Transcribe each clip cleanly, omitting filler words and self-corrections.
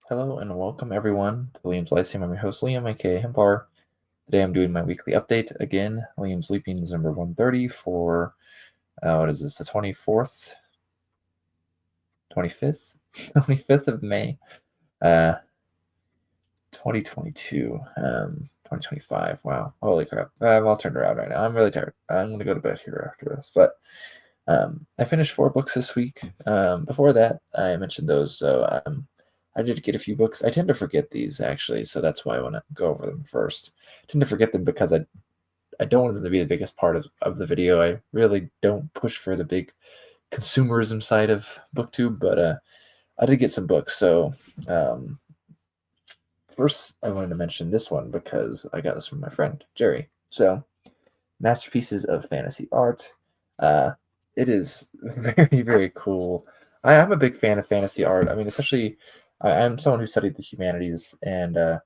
Hello and welcome everyone to Liam's Lyceum. I'm your host Liam, aka Himpar. Today I'm doing my weekly update again. Liam's Leapings number 130 for what is this, the 24th, 25th, 25th of May, uh, 2022, 2025. Wow, holy crap! I'm all turned around right now. I'm really tired. I'm gonna go to bed here after this, but I finished 4 books this week. Before that, I mentioned those, so I did get a few books. I tend to forget these actually, so that's why I want to go over them first. I tend to forget them because I don't want them to be the biggest part of the video. I really don't push for the big consumerism side of BookTube, but I did get some books. So um, first, I wanted to mention this one because I got this from my friend Jerry. So masterpieces of fantasy art. Uh, it is very, very cool. I'm a big fan of fantasy art. I mean, especially I'm someone who studied the humanities, and the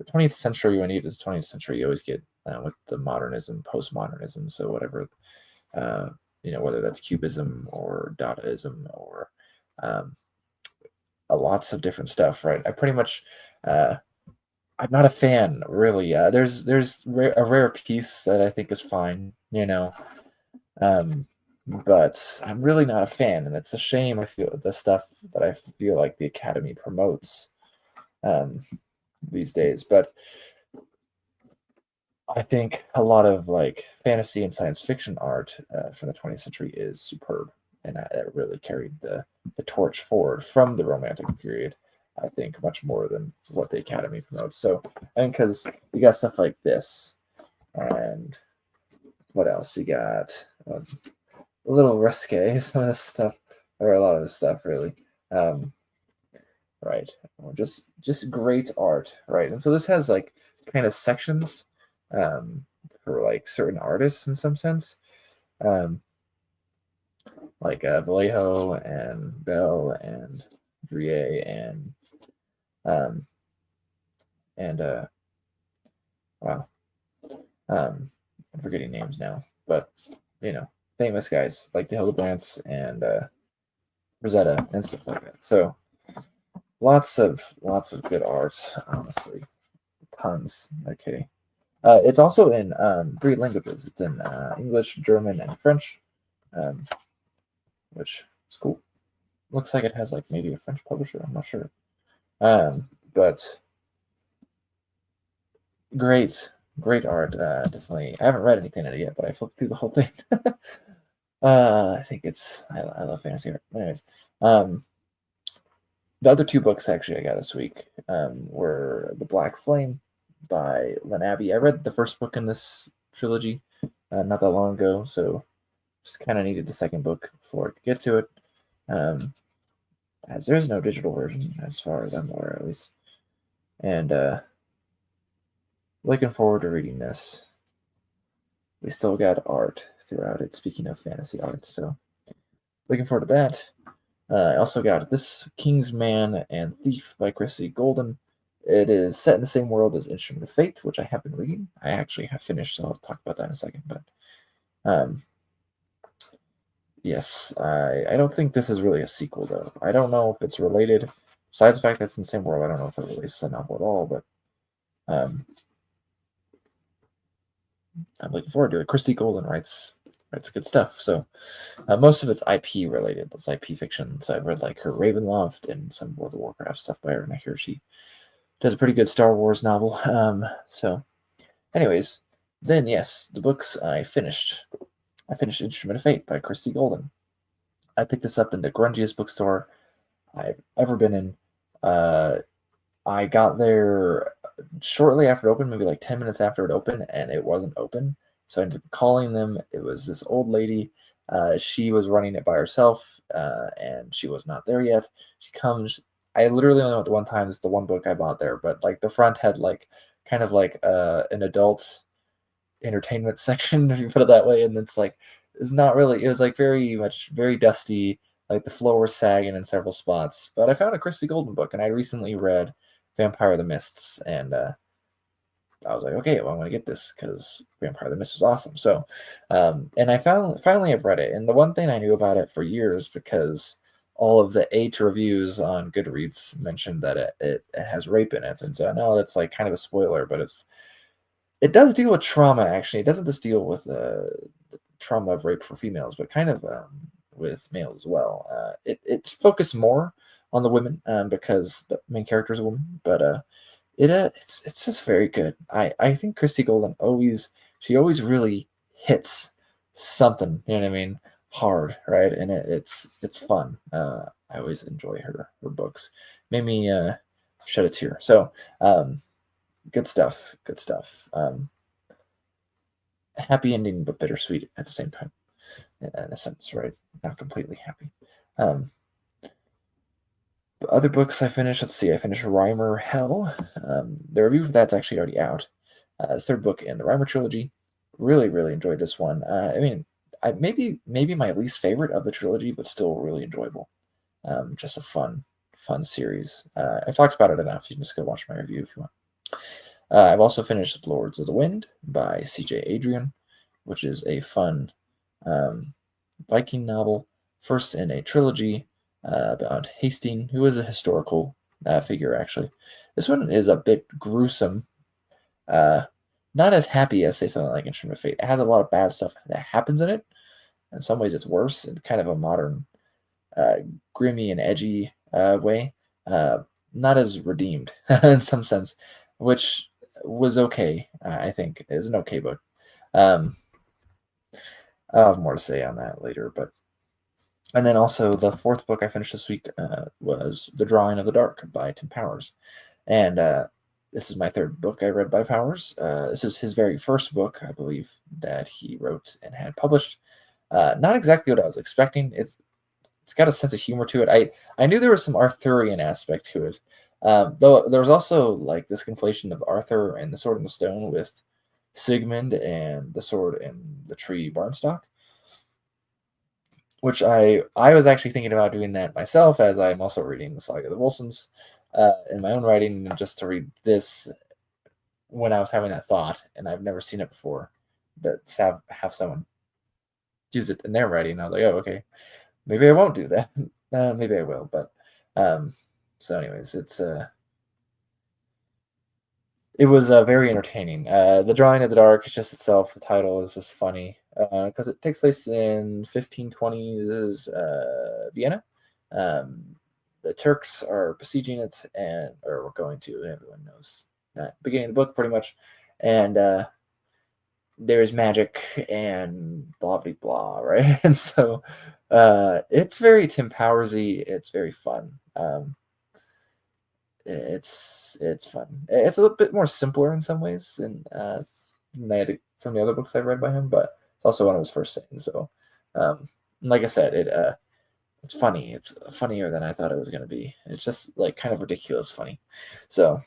20th century, when you get to the 20th century, you always get with the modernism, postmodernism. So whatever, uh, whether that's cubism or Dadaism or um, lots of different stuff, right? I pretty much uh, I'm not a fan, really. There's a rare piece that I think is fine, but I'm really not a fan, and it's a shame. I feel the stuff that I feel like the Academy promotes um, these days, but I think a lot of like fantasy and science fiction art from the 20th century is superb, and it really carried the torch forward from the Romantic period. I think much more than what the Academy promotes. So, and because you got stuff like this, and what else you got? A little risque, some of this stuff, or a lot of this stuff, really. Um, right, well, just great art, right? And so this has like kind of sections um, for like certain artists in some sense, um, like Vallejo and Bell and Drie um, and wow, I'm forgetting names now, but you know, famous guys like the Hildebrands and Rosetta and stuff like that. So lots of good art, honestly, tons. Okay, it's also in 3 languages. It's in English, German, and French, um, which is cool. Looks like it has like maybe a French publisher. I'm not sure, but great art. Definitely, I haven't read anything in it yet, but I flipped through the whole thing. I think I love fantasy art. Anyways, um, the other 2 books actually I got this week were The Black Flame by Len Abbey. I read the first book in this trilogy not that long ago, so just kind of needed a second book before I could get to it. As there's no digital version, as far as I'm aware, at least. And looking forward to reading this. We still got art throughout it, speaking of fantasy art, so looking forward to that. I also got This King's Man and Thief by Chrissy Golden. It is set in the same world as Instrument of Fate, which I have been reading. I actually have finished, so I'll talk about that in a second. But um, yes, I don't think this is really a sequel, though. I don't know if it's related. Besides the fact that it's in the same world, I don't know if it relates to the novel at all, but I'm looking forward to it. Christy Golden writes good stuff. So most of it's IP related. It's IP fiction. So I've read like her Ravenloft and some World of Warcraft stuff by her, and I hear she does a pretty good Star Wars novel. So, anyways, then yes, the books I finished. I finished Instrument of Fate by Christy Golden. I picked this up in the grungiest bookstore I've ever been in. I got there shortly after it opened, maybe like 10 minutes after it opened, and it wasn't open. So I ended up calling them. It was this old lady. She was running it by herself, and she was not there yet. She comes. I literally only went one time. It's the one book I bought there, but like the front had like kind of like an adult entertainment section, if you put it that way, and it's like it's not really. It was like very dusty. Like the floor was sagging in several spots. But I found a Christy Golden book, and I recently read Vampire the Mists, and I was like, okay, well, I'm gonna get this because Vampire the Mist was awesome. So, and I finally have read it, and the one thing I knew about it for years because all of the 8 reviews on Goodreads mentioned that it has rape in it, and so I know that's like kind of a spoiler, but it does deal with trauma. Actually, it doesn't just deal with the trauma of rape for females, but kind of with males as well. It's focused more on the women because the main character is a woman, but it's just very good. I think Christy Golden always really hits something. You know what I mean? Hard, right? And it's fun. I always enjoy her books. Made me shed a tear. So good stuff. Good stuff. Happy ending, but bittersweet at the same time. In a sense, right? Not completely happy. But other books I finished. Let's see. I finished Rhymer Hell. The review for that's actually already out. The third book in the Rhymer trilogy. Really, really enjoyed this one. I mean, maybe my least favorite of the trilogy, but still really enjoyable. Just a fun series. I've talked about it enough. You can just go watch my review if you want. I've also finished Lords of the Wind by C.J. Adrian, which is a fun Viking novel, first in a trilogy about Hastings, who is a historical figure, actually. This one is a bit gruesome. Not as happy as, say, something like Instrument of Fate. It has a lot of bad stuff that happens in it. In some ways, it's worse in kind of a modern, grimy and edgy way. Not as redeemed in some sense, which was okay. I think is an okay book. I'll have more to say on that later, but and then also the fourth book I finished this week was The Drawing of the Dark by Tim Powers, and this is my third book I read by Powers. This is his very first book, I believe, that he wrote and had published. Not exactly what I was expecting. It's got a sense of humor to it. I knew there was some Arthurian aspect to it, though there was also like this conflation of Arthur and the Sword and the Stone with Sigmund and the Sword and the Tree Barnstock, which I was actually thinking about doing that myself, as I'm also reading the Saga of the Wilsons in my own writing, and just to read this when I was having that thought, and I've never seen it before, but have someone use it in their writing. I was like, oh, okay, maybe I won't do that. Maybe I will, but so anyways, it was very entertaining. The Drawing of the Dark is just itself. The title is just funny because it takes place in 1520s Vienna. The Turks are besieging it, or we're going to. Everyone knows that beginning of the book, pretty much. And there's magic and blah blah blah, right? And so it's very Tim Powersy. It's very fun. It's fun. It's a little bit more simpler in some ways than from the other books I've read by him, but it's also one of his first things. So, like I said, it's funny. It's funnier than I thought it was going to be. It's just like kind of ridiculous funny. So,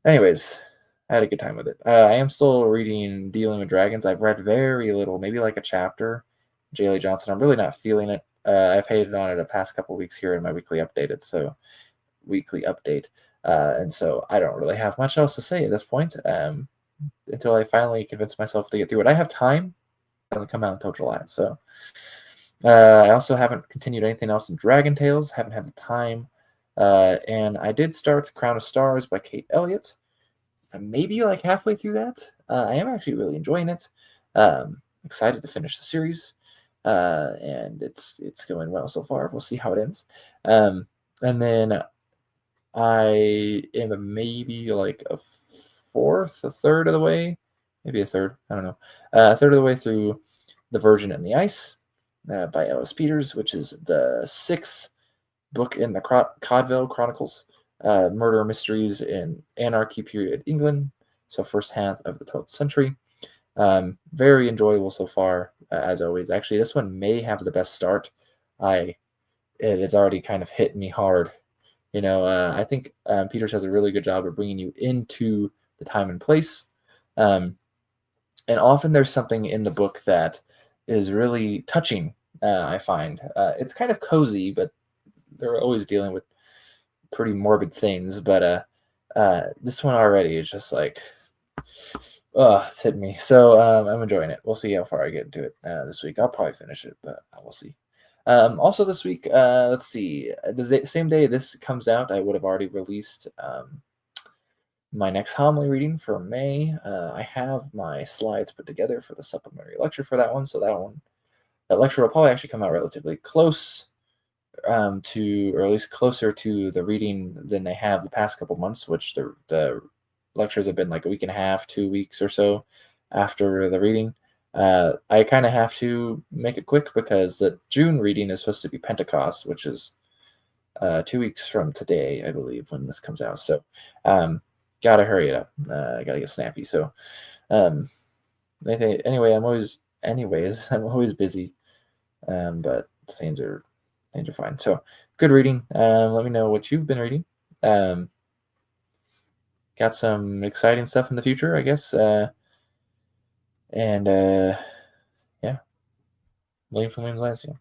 anyways, I had a good time with it. I am still reading Dealing with Dragons. I've read very little, maybe like a chapter. J. Lee Johnson. I'm really not feeling it. I've hated on it the past couple weeks here in my weekly update. Weekly update. And so I don't really have much else to say at this point until I finally convince myself to get through it. I have time. It doesn't come out until July. So I also haven't continued anything else in Dragon Tales. Haven't had the time. And I did start Crown of Stars by Kate Elliott. I'm maybe like halfway through that. I am actually really enjoying it. Excited to finish the series. And it's going well so far. We'll see how it ends. And then I am maybe like a third of the way, maybe a third. I don't know. A third of the way through The Virgin and the Ice by Ellis Peters, which is the 6th book in the Codville Chronicles, murder mysteries in anarchy period England. So first half of the 12th century. Very enjoyable so far, as always. Actually, this one may have the best start. It's already kind of hit me hard. I think Peters does a really good job of bringing you into the time and place. And often there's something in the book that is really touching, I find. It's kind of cozy, but they're always dealing with pretty morbid things. But this one already is just like, it's hit me. So I'm enjoying it. We'll see how far I get into it this week. I'll probably finish it, but we'll see. Also this week, let's see, same day this comes out, I would have already released my next homily reading for May. I have my slides put together for the supplementary lecture for that one, so that lecture will probably actually come out relatively close to, or at least closer to the reading than they have the past couple months, which the lectures have been like a week and a half, 2 weeks or so after the reading. I kind of have to make it quick because the June reading is supposed to be Pentecost, which is 2 weeks from today, I believe, when this comes out. So, gotta hurry it up. Gotta get snappy. So, um, anyway, I'm always busy. But things are fine. So, good reading. Let me know what you've been reading. Um, got some exciting stuff in the future, I guess. And yeah, William from Williams Lansing.